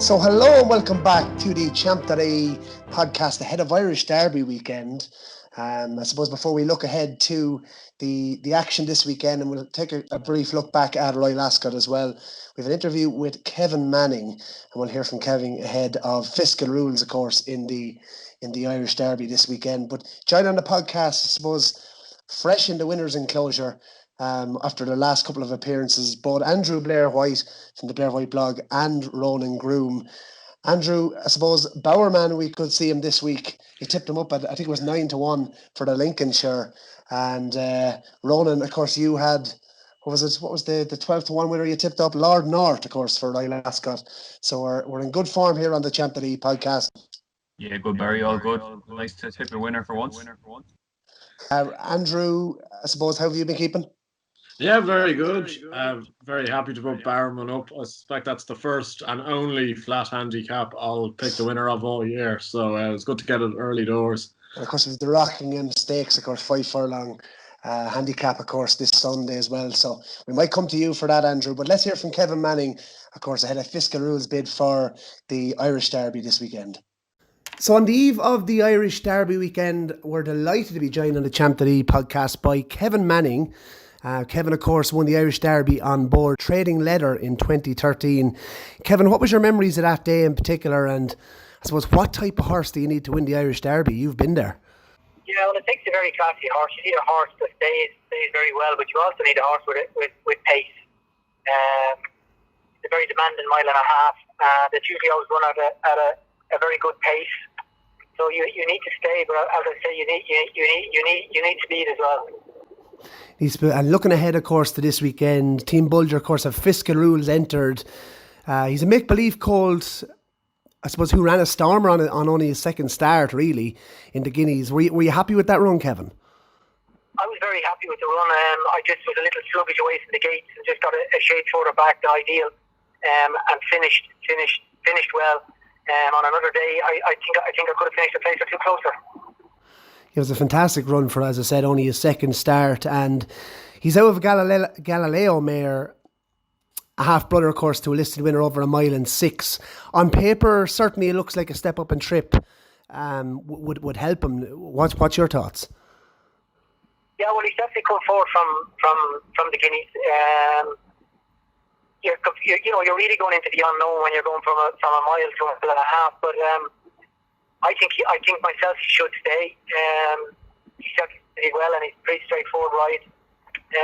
So hello and welcome back to the Champ.ie podcast ahead of Irish Derby weekend. I suppose before we look ahead to the action this weekend, and we'll take a brief look back at Royal Ascot as well. We have an interview with Kevin Manning, and we'll hear from Kevin ahead of Fiscal Rules, of course, in the Irish Derby this weekend. But join on the podcast, I suppose, fresh in the winner's enclosure. After the last couple of appearances, both Andrew Blair White from the Blair White Blog and Ronan Groome. Andrew, I suppose, Bowerman, we could see him this week. He tipped him up at, I think it was 9-1 for the Lincolnshire. And Ronan, of course, you had, what was the 12-1 winner you tipped up? Lord North, of course, for Royal Ascot. So we're in good form here on the Champ.ie podcast. Yeah, good, Barry, all good. Nice to tip a winner for once. Andrew, I suppose, how have you been keeping? Yeah, very good. Very happy to put Barrowman up. I suspect that's the first and only flat handicap I'll pick the winner of all year. So it's good to get it early doors. And of course, it was the Rockingham Stakes, of course, 5 furlong handicap, of course, this Sunday as well. So we might come to you for that, Andrew. But let's hear from Kevin Manning, of course, ahead of Fiscal Rules bid for the Irish Derby this weekend. So on the eve of the Irish Derby weekend, we're delighted to be joined on the Champ.ie podcast by Kevin Manning. Kevin, of course, won the Irish Derby on board Trading Leather in 2013. Kevin, what was your memories of that day in particular? And I suppose, what type of horse do you need to win the Irish Derby? You've been there. Yeah, well, it takes a very classy horse. You need a horse that stays very well, but you also need a horse with pace. It's a very demanding mile and a half. That's usually always run at a very good pace. So you need to stay, but as I say, you need speed as well. And looking ahead, of course, to this weekend, Team Bolger, of course, have Fiscal Rules entered. He's a make-believe colt, I suppose, who ran a stormer on only his second start, really, in the Guineas. Were you happy with that run, Kevin? I was very happy with the run. I just was a little sluggish away from the gates and just got a shade further back than ideal, and finished well. On another day, I think I could have finished a place or two closer. It was a fantastic run for, as I said, only his second start, and he's out of Galileo mare, a half-brother, of course, to a listed winner over 1.6 miles. On paper, certainly it looks like a step up in trip would help him. What's your thoughts? Yeah, well, he's definitely come forward from the Guineas. You're really going into the unknown when you're going from a mile to a mile and a half, but I think myself he should stay. He's done pretty well, and he's pretty straightforward ride.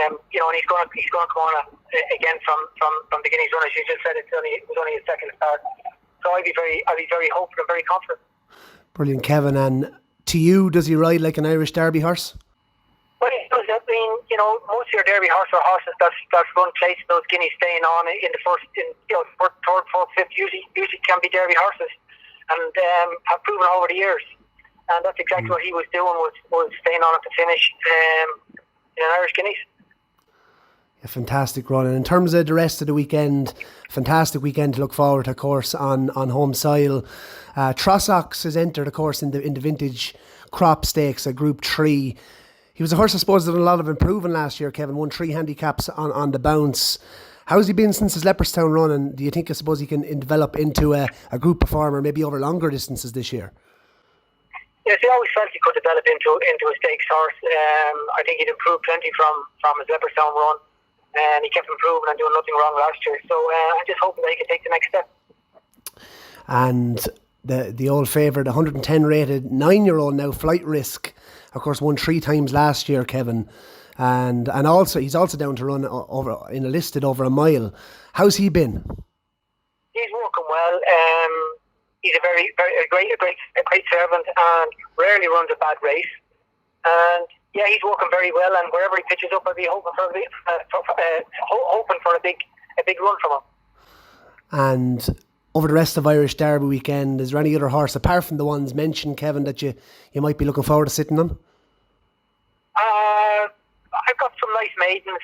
And he's going to come on again from the Guineas run, as you just said. It was only his second start, so I'd be very hopeful and very confident. Brilliant, Kevin. And to you, does he ride like an Irish Derby horse? Well, he does. I mean, most of your Derby horses are horses that run place those Guineas, staying on in the first, third, fourth, fifth. Usually can be Derby horses. And have proven over the years, and that's exactly what he was doing, was staying on at the finish in an Irish Guineas. A fantastic run, and in terms of the rest of the weekend, fantastic weekend to look forward to, of course, on home soil. Trossachs has entered, of course, in the Vintage Crop Stakes at Group 3. He was a horse, I suppose, that did a lot of improving last year, Kevin. Won 3 handicaps on the bounce. How's he been since his Leopardstown run, and do you think, I suppose, he can develop into a group performer, maybe over longer distances this year? Yes, he always felt he could develop into a stakes horse. I think he'd improved plenty from his Leopardstown run, and he kept improving and doing nothing wrong last year. So I'm just hoping that he can take the next step. And the old favourite, 110 rated 9-year-old now, Flight Risk, of course, won 3 times last year, Kevin. And also he's also down to run over in a listed over 1 mile. How's he been? He's working well. He's a great servant, and rarely runs a bad race. And yeah, he's working very well. And wherever he pitches up, I'll be hoping for a big run from him. And over the rest of Irish Derby weekend, is there any other horse apart from the ones mentioned, Kevin, that you might be looking forward to sitting on? I've got some nice maidens.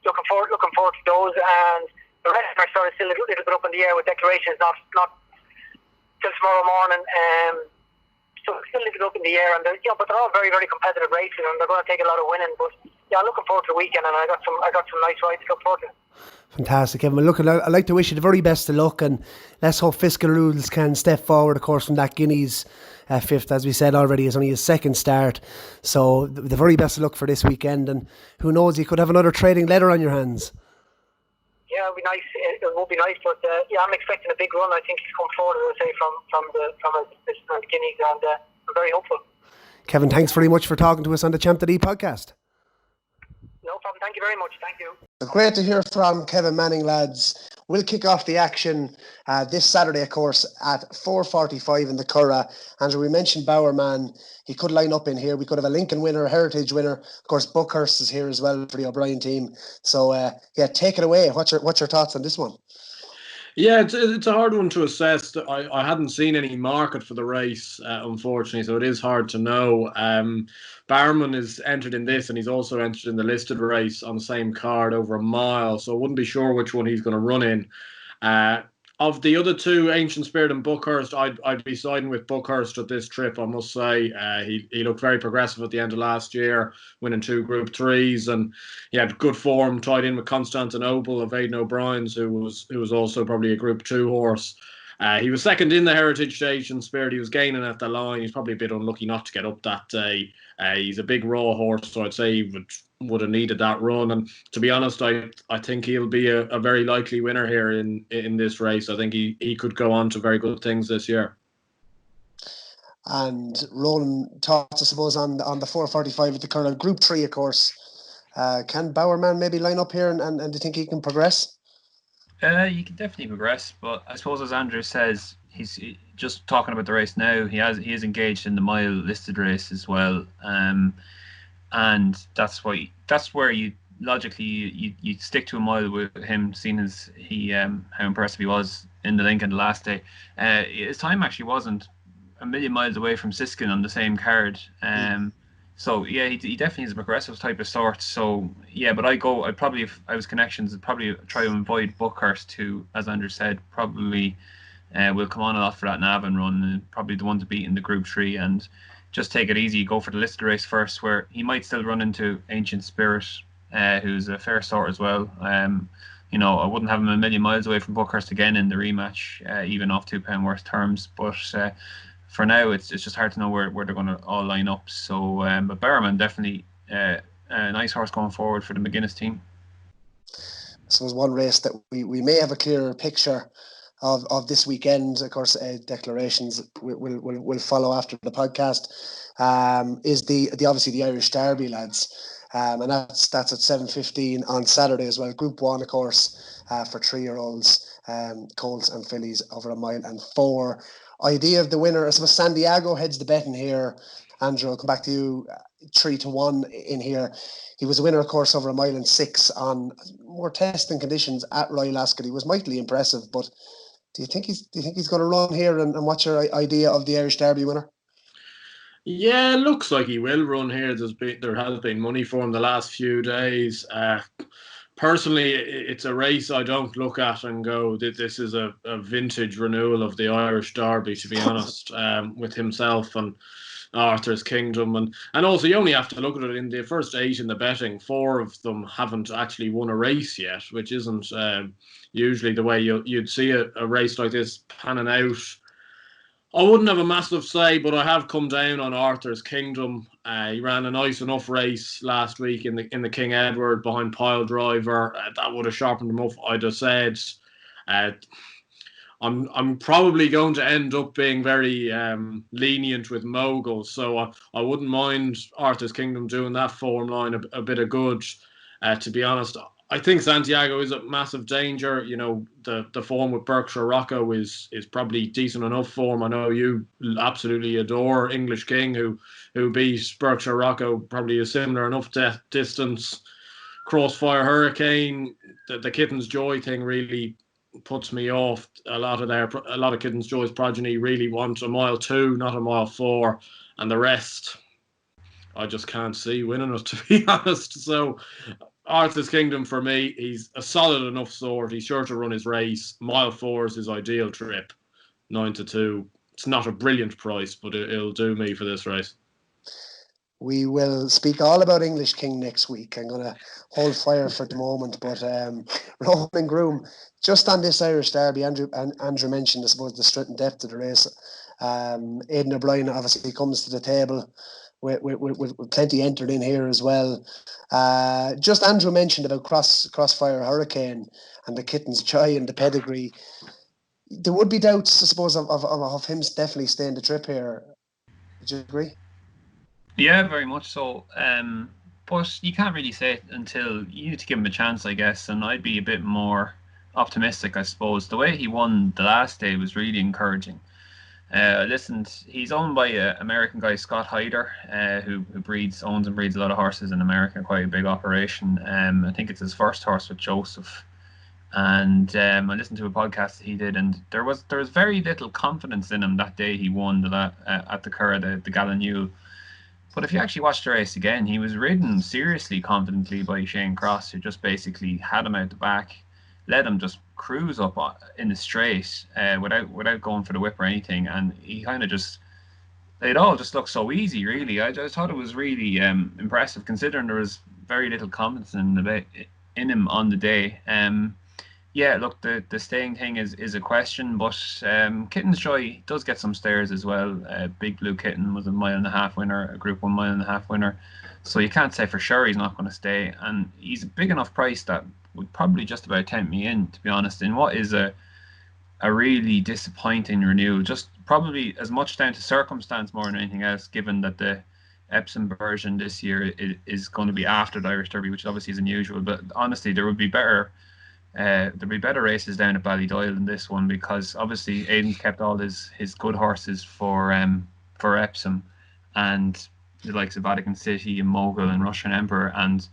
Looking forward to those, and the rest are sort of still a little bit up in the air with declarations not till tomorrow morning. So still a little up in the air, and but they're all very, very competitive races, and they're going to take a lot of winning. But I'm looking forward to the weekend, and I got some nice rides to look forward to. Fantastic, Kevin. Look, I'd like to wish you the very best of luck, and let's hope Fiscal Rules can step forward, of course, from that Guineas fifth. As we said already, is only his second start, so the very best of luck for this weekend, and who knows, you could have another trading letter on your hands. Yeah, it'll be nice. It will be nice, but I'm expecting a big run. I think he's come forward, as I say, from his Guineas, and I'm very hopeful. Kevin, thanks very much for talking to us on the Champ.ie podcast. No problem. Thank you very much. Thank you. Great to hear from Kevin Manning, lads. We'll kick off the action this Saturday, of course, at 4:45 in the Curragh. Andrew, we mentioned Bowerman. He could line up in here. We could have a Lincoln winner, a Heritage winner. Of course, Buckhurst is here as well for the O'Brien team. So, take it away. What's your thoughts on this one? Yeah, it's a hard one to assess. I hadn't seen any market for the race, unfortunately, so it is hard to know. Barman is entered in this, and he's also entered in the listed race on the same card over a mile, so I wouldn't be sure which one he's going to run in. Of the other two, Ancient Spirit and Buckhurst, I'd be siding with Buckhurst at this trip, I must say. He looked very progressive at the end of last year, winning 2 Group 3s, and he had good form tied in with Constantinople of Aidan O'Brien's, who was also probably a Group 2 horse. He was second in the Heritage stage in Spirit. He was gaining at the line. He's probably a bit unlucky not to get up that day. He's a big raw horse, so I'd say he would have needed that run. And to be honest, I think he'll be a very likely winner here in this race. I think he could go on to very good things this year. And Ronan, thoughts, I suppose, on the 4:45 at the Curragh Group 3, of course. Can Bowerman maybe line up here, and do you think he can progress? You can definitely progress, but I suppose, as Andrew says, he's just talking about the race now. He is engaged in the mile listed race as well, and that's where you logically you stick to a mile with him, seeing as how impressive he was in the Lincoln the last day. His time actually wasn't a million miles away from Siskin on the same card. So yeah, he definitely is a progressive type of sort. So yeah, but I'd probably, if I was connections, I'd probably try to avoid Buckhurst, who, as Andrew said, probably will come on a lot for that Navan run, and probably the one to beat in the Group 3, and just take it easy, go for the listed race first, where he might still run into Ancient Spirit, who's a fair sort as well. I wouldn't have him a million miles away from Buckhurst again in the rematch, even off £2 worth terms, but for now, it's just hard to know where they're going to all line up. So, but Barrowman definitely a nice horse going forward for the McGuinness team. So there's one race that we may have a clearer picture of this weekend. Of course, declarations will follow after the podcast. Is the obviously the Irish Derby, lads, and that's at 7:15 on Saturday as well. Group 1, of course, for 3-year-olds, colts and fillies over a mile and 4. Idea of the winner, I suppose San Diego heads the betting here. Andrew, I'll come back to you. 3-1 in here. He was a winner, of course, over a mile and 6 on more testing conditions at Royal Ascot. He was mightily impressive, but do you think he's going to run here? And what's your idea of the Irish Derby winner? Yeah, looks like he will run here. There has been money for him the last few days. Personally, it's a race I don't look at and go, this is a vintage renewal of the Irish Derby, to be honest, with himself and Arthur's Kingdom. And also, you only have to look at it in the first 8 in the betting. 4 of them haven't actually won a race yet, which isn't usually the way you'd see a race like this panning out. I wouldn't have a massive say, but I have come down on Arthur's Kingdom. He ran a nice enough race last week in the King Edward behind Pile Driver. That would have sharpened him up. I'd have said I'm probably going to end up being very lenient with moguls, so I wouldn't mind Arthur's Kingdom doing that form line a bit of good. To be honest, I think Santiago is a massive danger. You know, the form with Berkshire Rocco is probably decent enough form. I know you absolutely adore English King, who beat Berkshire Rocco probably a similar enough distance. Crossfire Hurricane, the Kitten's Joy thing really puts me off. A lot of Kitten's Joy's progeny really want a mile 2, not a mile 4, and the rest I just can't see winning it, to be honest. So Arthur's Kingdom for me, he's a solid enough sort. He's sure to run his race. Mile 4 is his ideal trip. 9-2 it's not a brilliant price, but it'll do me for this race. We will speak all about English King next week. I'm going to hold fire for the moment. But Ronan Groome, just on this Irish Derby, Andrew mentioned, I suppose, the strength and depth of the race. Aidan O'Brien obviously comes to the table with plenty entered in here as well. Just Andrew mentioned about Crossfire Hurricane and the Kitten's Joy and the pedigree. There would be doubts, I suppose, of him definitely staying the trip here. Would you agree? Yeah, very much so. But you can't really say it until you need to give him a chance, I guess. And I'd be a bit more optimistic, I suppose. The way he won the last day was really encouraging. He's owned by an American guy, Scott Hyder, who owns and breeds a lot of horses in America, quite a big operation. I think it's his first horse with Joseph. And I listened to a podcast that he did, and there was very little confidence in him that day he won at the Curragh, the Gallinule. But if you actually watch the race again, he was ridden seriously confidently by Shane Cross, who just basically had him out the back, let him just cruise up in the straight without going for the whip or anything. And he kind of it all just looked so easy, really. I just thought it was really impressive, considering there was very little confidence in him on the day. Yeah, look, the staying thing is a question, but Kitten's Joy does get some stairs as well. Big Blue Kitten was a 1.5 mile winner, a Group 1 1.5 mile winner. So you can't say for sure he's not going to stay. And he's a big enough price that would probably just about tempt me in, to be honest, in what is a really disappointing renewal. Just probably as much down to circumstance more than anything else, given that the Epsom version this year is going to be after the Irish Derby, which obviously is unusual. But honestly, there'll be better races down at Ballydoyle than this one, because obviously Aidan's kept all his good horses for Epsom, and the likes of Vatican City and Mogul and Russian Emperor, and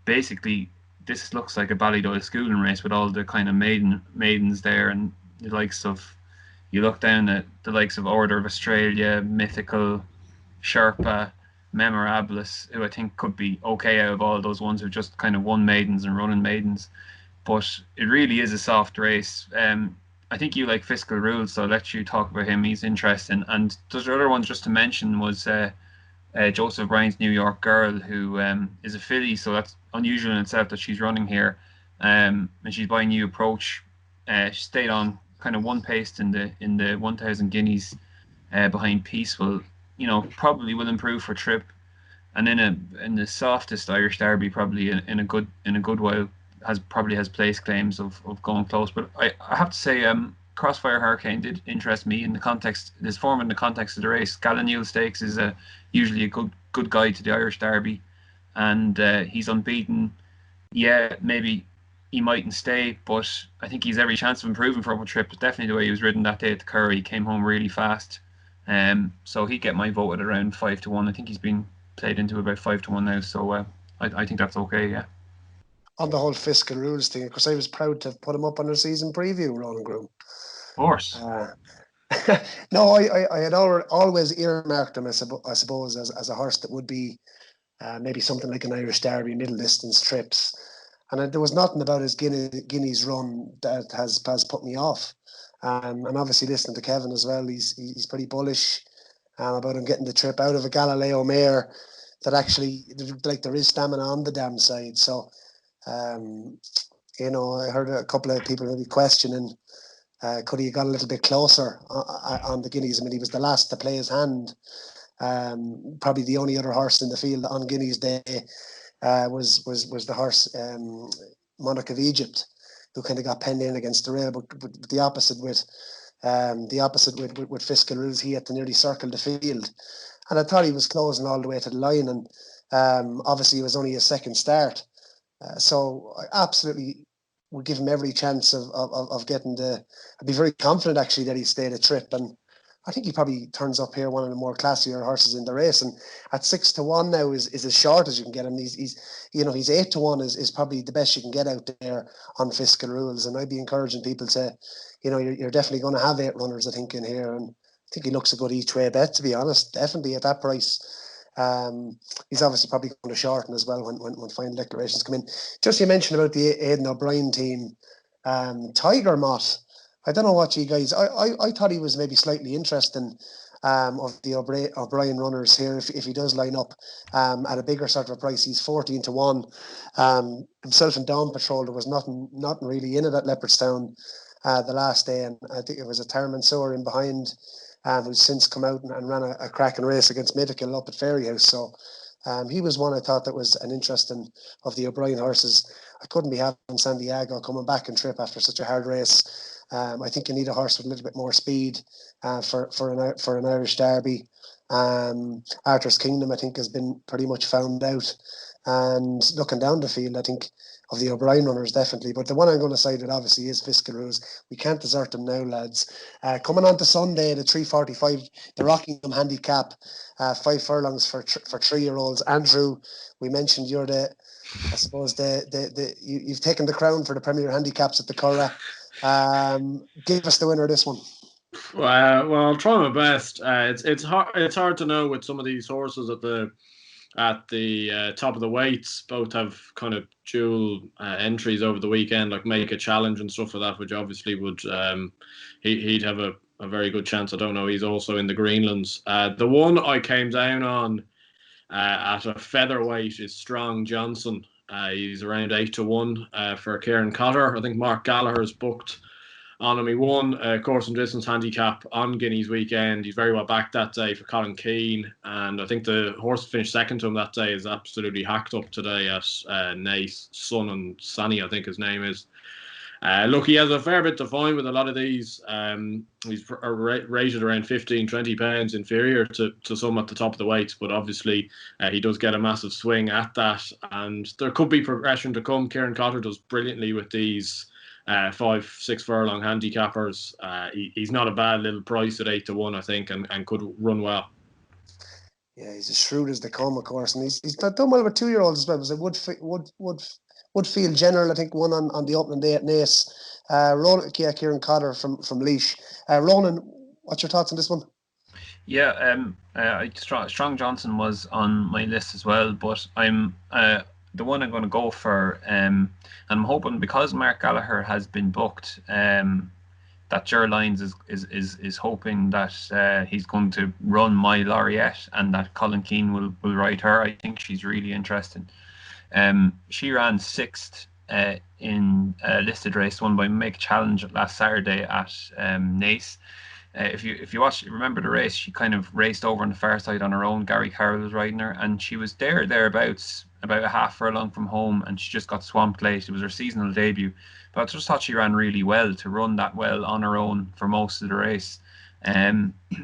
basically this looks like a Ballydoyle schooling race with all the kind of maidens there, and the likes of, you look down at the likes of Order of Australia, Mythical, Sherpa, Memorabilis, who I think could be okay out of all those ones who just kind of won maidens and running maidens. But it really is a soft race. I think you like Fiscal Rules, so I'll let you talk about him. He's interesting. And there's other ones just to mention was Joseph Bryan's New York Girl, who is a filly, so that's unusual in itself that she's running here. And she's by New Approach. She stayed on kind of one pace in the 1,000 guineas behind Peaceful. You know, probably will improve for trip. And in the softest Irish Derby, probably in a good while, has place claims of going close. But I have to say, Crossfire Hurricane did interest me in the context, this form in the context of the race. Gallinule Stakes is usually a good guide to the Irish Derby, and he's unbeaten. Yeah, maybe he mightn't stay, but I think he's every chance of improving from a trip. Definitely the way he was ridden that day at the Curragh, he came home really fast. So he'd get my vote at around 5-1. I think he's been played into about 5-1 now, so I think that's okay, yeah. On the whole Fiscal Rules thing, because I was proud to put him up on the season preview, Ronan Groome. Of course. No, I had always earmarked him, I suppose, as a horse that would be maybe something like an Irish Derby, middle distance trips. And there was nothing about his Guineas run that has put me off. And obviously listening to Kevin as well, he's pretty bullish about him getting the trip out of a Galileo mare that actually, like, there is stamina on the damn side. So, you know, I heard a couple of people maybe questioning, could he have got a little bit closer on the Guineas? I mean, he was the last to play his hand. Probably the only other horse in the field on Guineas Day was the horse Monarch of Egypt, who kind of got penned in against the rail. But the opposite with Fiscal Rules, he had to nearly circle the field, and I thought he was closing all the way to the line. And obviously, it was only his second start. So I absolutely would give him every chance of getting I'd be very confident actually that he stayed a trip, and I think he probably turns up here one of the more classier horses in the race. And at 6-1 now is as short as you can get him. He's 8-1 is probably the best you can get out there on Fiscal Rules. And I'd be encouraging people to, you know, you're definitely going to have 8 runners, I think, in here, and I think he looks a good each way bet, to be honest. Definitely at that price. He's obviously probably going to shorten as well when final declarations come in. Just you mentioned about the Aidan O'Brien team, Tiger Mott. I don't know what you guys. I thought he was maybe slightly interesting. Of the O'Brien runners here, if he does line up at a bigger sort of a price, he's 14-1. Himself and Dawn Patrol, there was nothing really in it at Leopardstown the last day, and I think it was a Tarman Sower in behind, who's since come out and ran a cracking race against Middickle up at Fairyhouse. So he was one I thought that was an interesting of the O'Brien horses. I couldn't be having Santiago coming back and trip after such a hard race. I think you need a horse with a little bit more speed for an Irish Derby. Arthur's Kingdom, I think, has been pretty much found out. And looking down the field, I think of the O'Brien runners, definitely. But the one I'm going to side with, obviously, is Fiscal Rules. We can't desert them now, lads. Coming on to Sunday, the 3:45, the Rockingham Handicap, 5 furlongs for 3-year-olds. Andrew, we mentioned you're I suppose you've taken the crown for the Premier Handicaps at the Curragh. Give us the winner of this one. Well, I'll try my best. It's hard to know with some of these horses at the top of the weights. Both have kind of dual entries over the weekend, like Make a Challenge and stuff like that, which obviously would he'd have a very good chance. I don't know. He's also in the Greenlands. The one I came down on at a featherweight is Strong Johnson. He's around 8-1 for Kieran Cotter. I think Mark Gallagher's booked on him. He won course and distance handicap on Guineas weekend. He's very well backed that day for Colin Keane, and I think the horse finished second to him that day is absolutely hacked up today at Nace, Sun and Sunny, I think his name is. Look, he has a fair bit to find with a lot of these. He's rated around 15-20 pounds inferior to some at the top of the weights, but obviously he does get a massive swing at that, and there could be progression to come. Kieran Cotter does brilliantly with these 5-6 furlong handicappers. He's not a bad little price at 8-1, I think, and could run well. Yeah, he's as shrewd as they come, of course, and he's done well with 2-year-olds as well. Because Woodfield General, I think, won on the opening day at Nace. Kieran Cotter from Laois. Ronan, what's your thoughts on this one? Yeah, Strong Johnson was on my list as well, but I'm the one I'm going to go for, and I'm hoping because Mark Gallagher has been booked, that Ger Lyons is hoping that he's going to run My Laureate and that Colin Keane will ride her. I think she's really interesting. She ran 6th in a listed race won by Make Challenge last Saturday at Nace. If you remember the race, she kind of raced over on the far side on her own. Gary Carroll was riding her, and she was thereabouts, about a half furlong from home, and she just got swamped late. It was her seasonal debut, but I just thought she ran really well to run that well on her own for most of the race.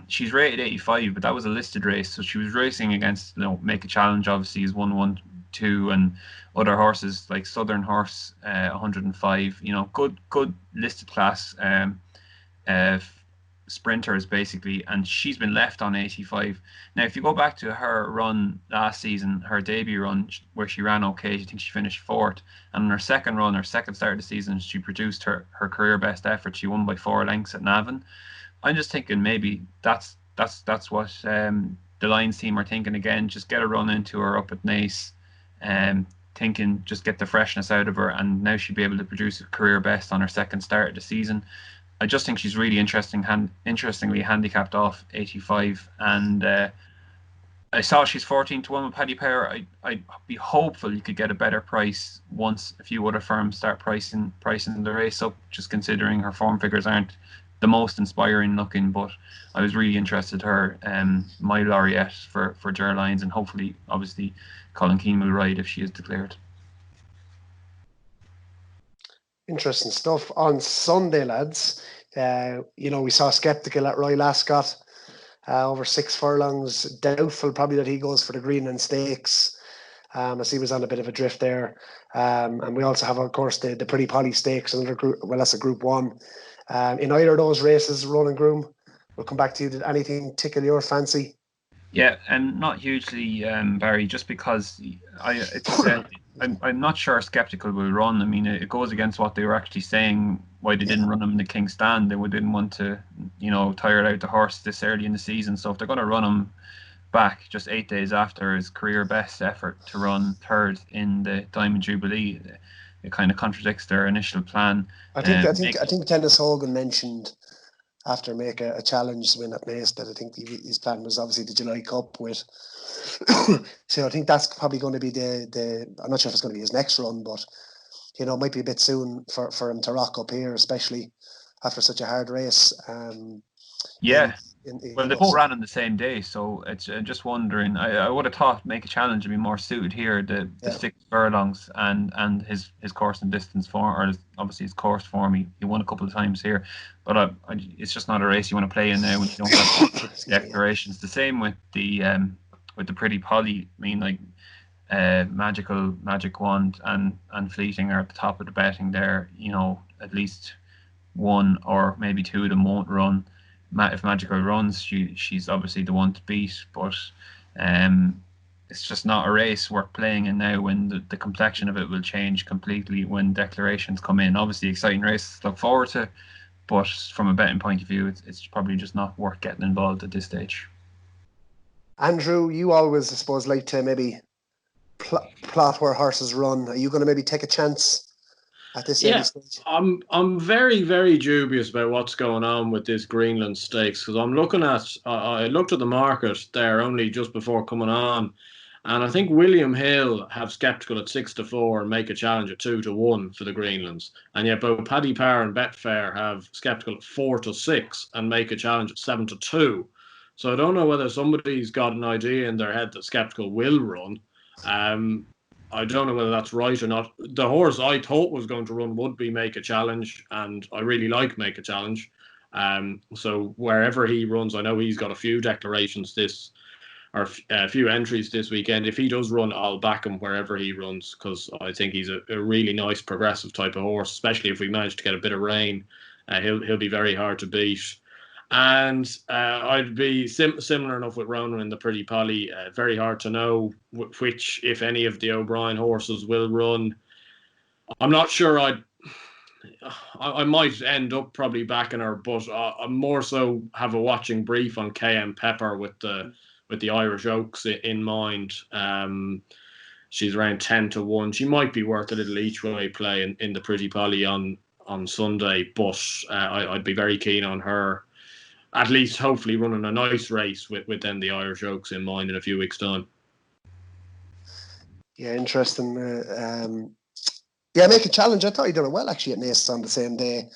She's rated 85, but that was a listed race, so she was racing against, Make a Challenge obviously is 1-1-2, and other horses like Southern Horse 105. Good listed class sprinters basically, and she's been left on 85. Now, if you go back to her run last season, her debut run where she ran okay, I think she finished 4th, and in her second start of the season, she produced her career best effort. She won by 4 lengths at Navan. I'm just thinking maybe that's what the Lions team are thinking again. Just get a run into her up at Nace, thinking just get the freshness out of her, and now she'll be able to produce a career best on her second start of the season. I just think she's really interestingly handicapped off 85, and I saw she's 14-1 with Paddy Power. I'd be hopeful you could get a better price once a few other firms start pricing the race up, just considering her form figures aren't the most inspiring looking. But I was really interested in her My Laureate for Ger Lyons, and hopefully, obviously, Colin Keane will ride if she is declared. Interesting stuff on Sunday, lads. We saw Skeptical at Royal Ascot over 6 furlongs. Doubtful probably that he goes for the Greenland Stakes, as he was on a bit of a drift there. And we also have, of course, the Pretty Polly Stakes, another group. Well, that's a Group 1. In either of those races, Ronan Groome, we'll come back to you. Did anything tickle your fancy? Yeah, and not hugely, Barry, just because I'm not sure Skeptical will run. I mean, it goes against what they were actually saying, why they didn't run him in the King's Stand. They didn't want to, tire out the horse this early in the season. So if they're going to run him back just 8 days after his career best effort to run 3rd in the Diamond Jubilee, it kind of contradicts their initial plan. I think Dennis Hogan mentioned after make a challenge win at Naas that I think his plan was obviously the July Cup with. So I think that's probably going to be the. I'm not sure if it's going to be his next run, but it might be a bit soon for him to rock up here, especially after such a hard race. Well, they both ran on the same day, so it's just wondering. I would have thought make a challenge would be more suited here. The 6 furlongs and his course and distance form, or obviously his course form. He won a couple of times here, but it's just not a race you want to play in now when you don't have declarations. The same with the Pretty Polly. I mean, like Magic Wand and Fleeting are at the top of the betting there. At least one or maybe two of them won't run. If Magical runs, she's obviously the one to beat, but it's just not a race worth playing in now when the complexion of it will change completely when declarations come in. Obviously, exciting race to look forward to, but from a betting point of view, it's probably just not worth getting involved at this stage. Andrew, you always, I suppose, like to maybe plot where horses run. Are you going to maybe take a chance at this early stage? I'm very, very dubious about what's going on with this Greenland Stakes, because I'm looking at I looked at the market there only just before coming on, and I think William Hill have Sceptical at 6-4 and Make a Challenge at 2-1 for the Greenlands, and yet both Paddy Power and Betfair have Sceptical at 4-6 and Make a Challenge at 7-2. So I don't know whether somebody's got an idea in their head that Sceptical will run. I don't know whether that's right or not. The horse I thought was going to run would be Make a Challenge, and I really like Make a Challenge. So wherever he runs, I know he's got a few declarations a few entries this weekend. If he does run, I'll back him wherever he runs, because I think he's a really nice progressive type of horse, especially if we manage to get a bit of rain. He'll be very hard to beat. And I'd be similar enough with Ronan and the Pretty Polly. Very hard to know which, if any, of the O'Brien horses will run. I'm not sure. I might end up probably backing her, but I more so have a watching brief on KM Pepper with the Irish Oaks in mind. She's around 10-1. She might be worth a little each way play in the Pretty Polly on Sunday, but I'd be very keen on her. At least, hopefully, running a nice race with then the Irish Oaks in mind in a few weeks' time. Yeah, interesting. Make a Challenge. I thought he done it well actually at Naas on the same day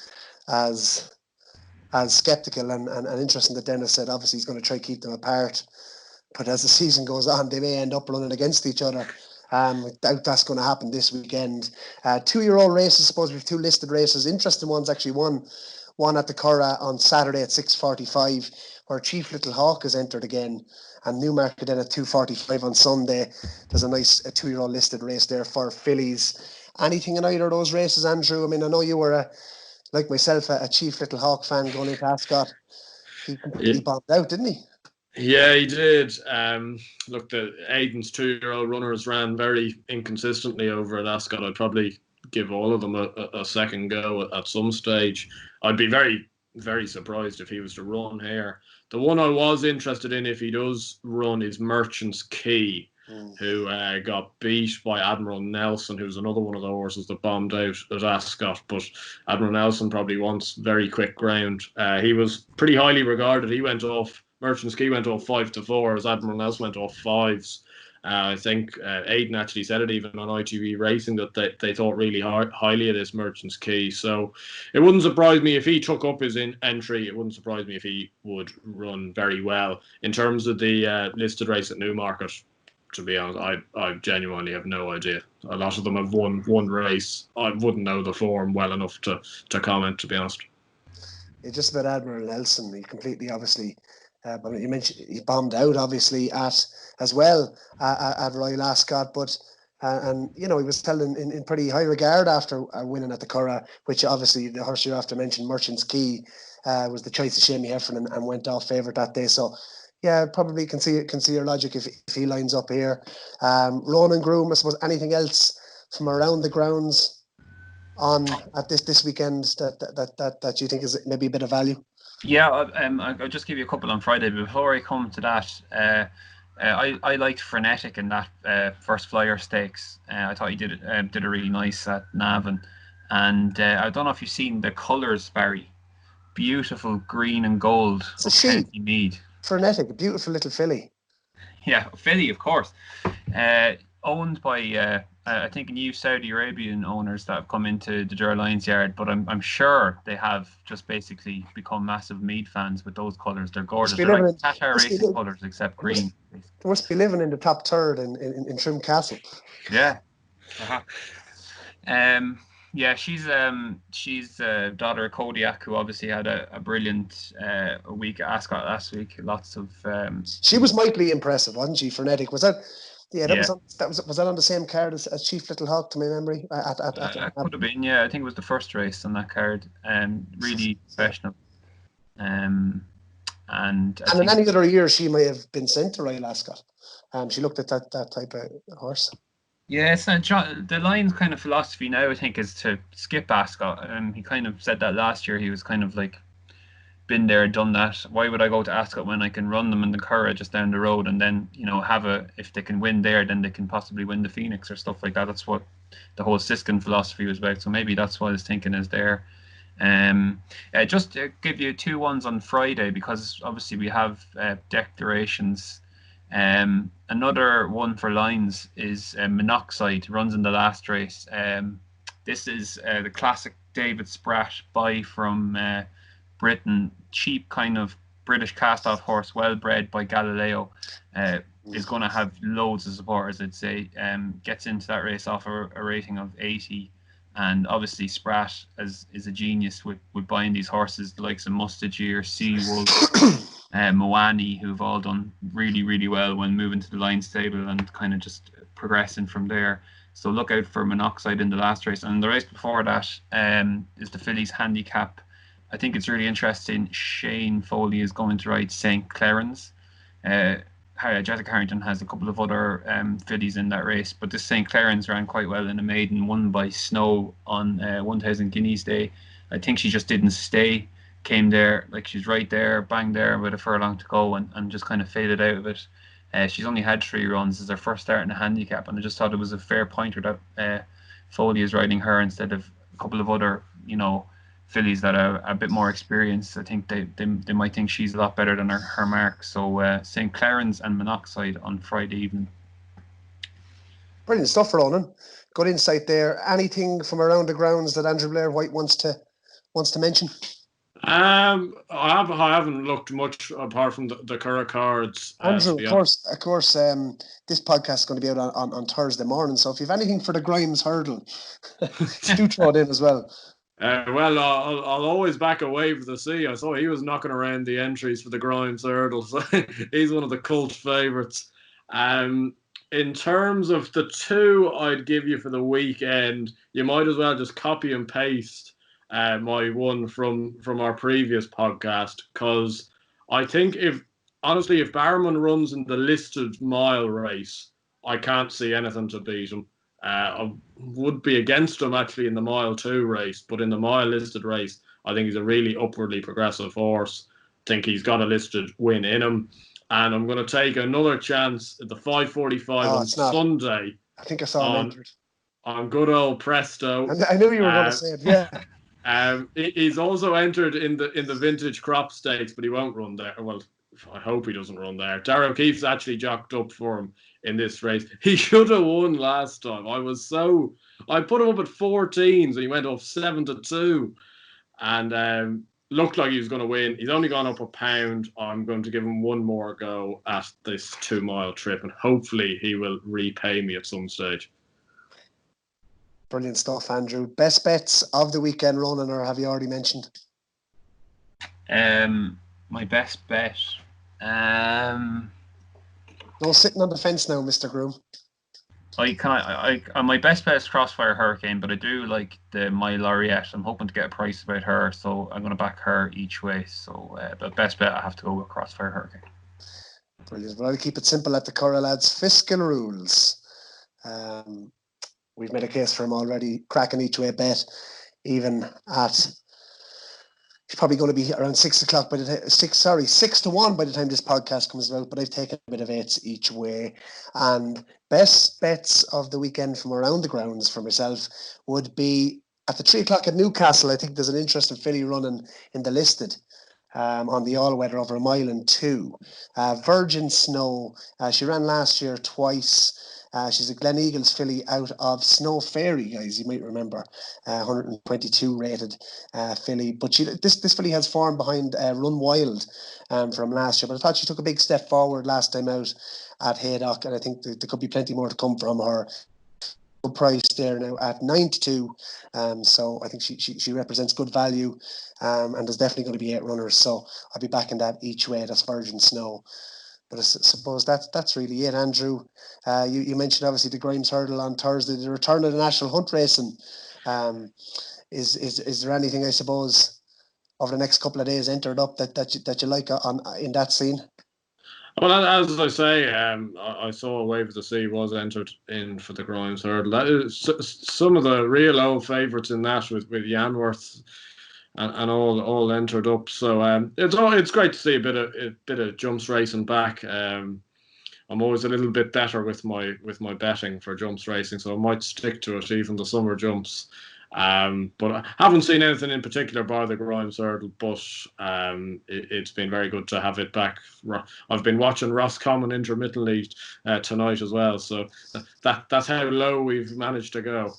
as Sceptical, and interesting that Dennis said obviously he's going to try to keep them apart. But as the season goes on, they may end up running against each other. I doubt that's going to happen this weekend. 2-year-old races, I suppose we have 2 listed races. Interesting ones actually. One at the Curragh on Saturday at 6:45, where Chief Little Hawk is entered again, and Newmarket then at 2:45 on Sunday. There's a nice 2-year-old listed race there for fillies. Anything in either of those races, Andrew? I mean, I know you were, like myself, a Chief Little Hawk fan going into Ascot. He completely bombed out, didn't he? Yeah, he did. Look, the Aiden's 2-year-old runners ran very inconsistently over at Ascot. I'd probably give all of them a second go at some stage. I'd be very, very surprised if he was to run here. The one I was interested in, if he does run, is Merchant's Key, who got beat by Admiral Nelson, who's another one of the horses that bombed out at Ascot. But Admiral Nelson probably wants very quick ground. He was pretty highly regarded. He went off, Merchant's Key went off 5-4, as Admiral Nelson went off 5s. I think Aiden actually said it even on ITV Racing that they thought really highly of this Merchant's Key. So it wouldn't surprise me if he took up his entry. It wouldn't surprise me if he would run very well. In terms of the listed race at Newmarket, to be honest, I genuinely have no idea. A lot of them have won one race. I wouldn't know the form well enough to comment, to be honest. It's just about Admiral Nelson. He completely, obviously, but you mentioned he bombed out, obviously, at Royal Ascot, but and he was held in pretty high regard after winning at the Curragh, which obviously the horse you after mentioned, Merchant's Key, was the choice of Shamie Heffernan and went off favourite that day. So yeah, probably can see your logic if he lines up here. Ronan Groome, I suppose. Anything else from around the grounds on at this weekend that you think is maybe a bit of value? Yeah, I'll just give you a couple on Friday. Before I come to that, I liked Frenetic in that first Flyer Stakes. I thought he did a really nice at Navan. And I don't know if you've seen the colours, Barry. Beautiful green and gold It's a of sheep. County Mead. Frenetic, a beautiful little filly. Yeah, filly, of course. Owned by I think new Saudi Arabian owners that have come into the Dur Lions yard, but I'm sure they have just basically become massive mead fans with those colours. They're gorgeous. They're like Qatar racing colours except green. They must be living in the top third in Trim Castle. Yeah. Yeah, she's daughter of Kodiak, who obviously had a brilliant week at Ascot last week. Lots of she was mightily impressive, wasn't she? Frenetic, was that? Yeah, Yeah. was that on the same card as Chief Little Hawk, to my memory? Could have been, yeah. I think it was the first race on that card. Really professional. And in any other year, she may have been sent to Royal Ascot. She looked at that type of horse. Yeah, it's the Lions' kind of philosophy now, I think, is to skip Ascot. He kind of said that last year. He was kind of like, been there, done that. Why would I go to Ascot when I can run them in the Curragh just down the road, and then if they can win there, then they can possibly win the Phoenix or stuff like that. That's what the whole Siskin philosophy was about. So maybe that's what his thinking is there. Just to give you 2 ones on Friday, because obviously we have declarations. Another one for Lions is Monoxide, runs in the last race. This is the classic David Spratt buy from Britain, cheap kind of British cast-off horse, well bred by Galileo, is going to have loads of supporters, I'd say. Gets into that race off a rating of 80, and obviously Spratt is a genius with buying these horses, the likes of Mustajeer, Seawolf, Moani, who've all done really, really well when moving to the Lions stable and kind of just progressing from there. So look out for Monoxide in the last race. And the race before that is the fillies Handicap. I think it's really interesting. Shane Foley is going to ride St. Clarence. Jessica Harrington has a couple of other fillies in that race, but this St. Clarence ran quite well in a maiden, won by Snow on 1,000 Guineas Day. I think she just didn't stay, came there, like she's right there, bang there with a furlong to go, and just kind of faded out of it. She's only had 3 runs. It's her first start in a handicap, and I just thought it was a fair pointer that Foley is riding her instead of a couple of other, fillies that are a bit more experienced. I think they might think she's a lot better than her mark. So St. Clarence and Monoxide on Friday evening. Brilliant stuff, Ronan. Good insight there. Anything from around the grounds that Andrew Blair White wants to mention? I haven't looked much apart from the Curragh cards. Andrew, of course, this podcast is going to be out on Thursday morning. So if you have anything for the Grimes hurdle, do throw it in as well. Well, I'll always back away for the sea. I saw he was knocking around the entries for the Grimes hurdle, so he's one of the cult favourites. In terms of the 2 I'd give you for the weekend, you might as well just copy and paste my one from our previous podcast, because I think if Barrowman runs in the listed mile race, I can't see anything to beat him. I would be against him actually in the mile 2 race, but in the mile listed race, I think he's a really upwardly progressive horse. I think he's got a listed win in him, and I'm going to take another chance at the 5:45 on Sunday. I think I saw him entered on good old Presto. I knew you were going to say it. Yeah. He's also entered in the Vintage Crop Stakes, but he won't run there. Well, I hope he doesn't run there. Darragh O'Keefe's actually jocked up for him in this race. He should have won last time. I put him up at 14s and he went off 7-2 and looked like he was going to win. He's only gone up £1. I'm going to give him one more go at this 2-mile trip, and hopefully he will repay me at some stage. Brilliant stuff, Andrew. Best bets of the weekend, Ronan, or have you already mentioned? My best bet. No sitting on the fence now, Mr. Groome. My best bet is Crossfire Hurricane, but I do like my Laureate. I'm hoping to get a price about her, so I'm going to back her each way. So, but best bet, I have to go with Crossfire Hurricane. Brilliant. But I'll keep it simple at the Curragh lads. Fiscal Rules. We've made a case for him already. Cracking each way bet, even at She's probably going to be around 6 o'clock by the time, 6 to 1 by the time this podcast comes out, but I've taken a bit of 8s each way. And best bets of the weekend from around the grounds for myself would be at the 3 o'clock at Newcastle. I think there's an interesting filly running in the listed on the all-weather over 1 mile and 2. Virgin Snow, she ran last year twice. She's a Glen Eagles filly out of Snow Fairy, guys. You might remember, 122 rated filly. But this filly has form behind Run Wild from last year. But I thought she took a big step forward last time out at Haydock, and I think there could be plenty more to come from her. Good price there now at 9-2. So I think she represents good value, and there's definitely going to be 8 runners. So I'll be backing that each way. That's Virgin Snow. But I suppose that's really it, Andrew. You mentioned obviously the Grimes Hurdle on Thursday, the return of the National Hunt Racing. Is there anything, I suppose, over the next couple of days entered up that you like in that scene? Well, as I say, I saw Wave of the Sea was entered in for the Grimes Hurdle. That is some of the real old favourites in that with Yanworth and all entered up. So it's great to see a bit of jumps racing back. I'm always a little bit better with my betting for jumps racing, so I might stick to it, even the summer jumps. But I haven't seen anything in particular by the Grimes Hurdle, but it's been very good to have it back. I've been watching Roscommon intermittently tonight as well, so that's how low we've managed to go.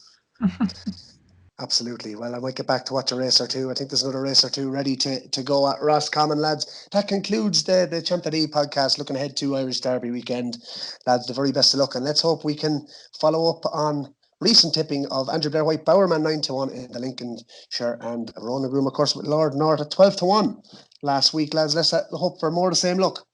Absolutely. Well, I might get back to watch a race or two. I think there's another race or two ready to go at Roscommon, lads. That concludes the Champ.ie podcast, looking ahead to Irish Derby weekend. Lads, the very best of luck, and let's hope we can follow up on recent tipping of Andrew Blair White Bowerman 9-1 in the Lincolnshire, and Ronan Groome, of course, with Lord North at 12-1 last week, lads. Let's hope for more of the same luck.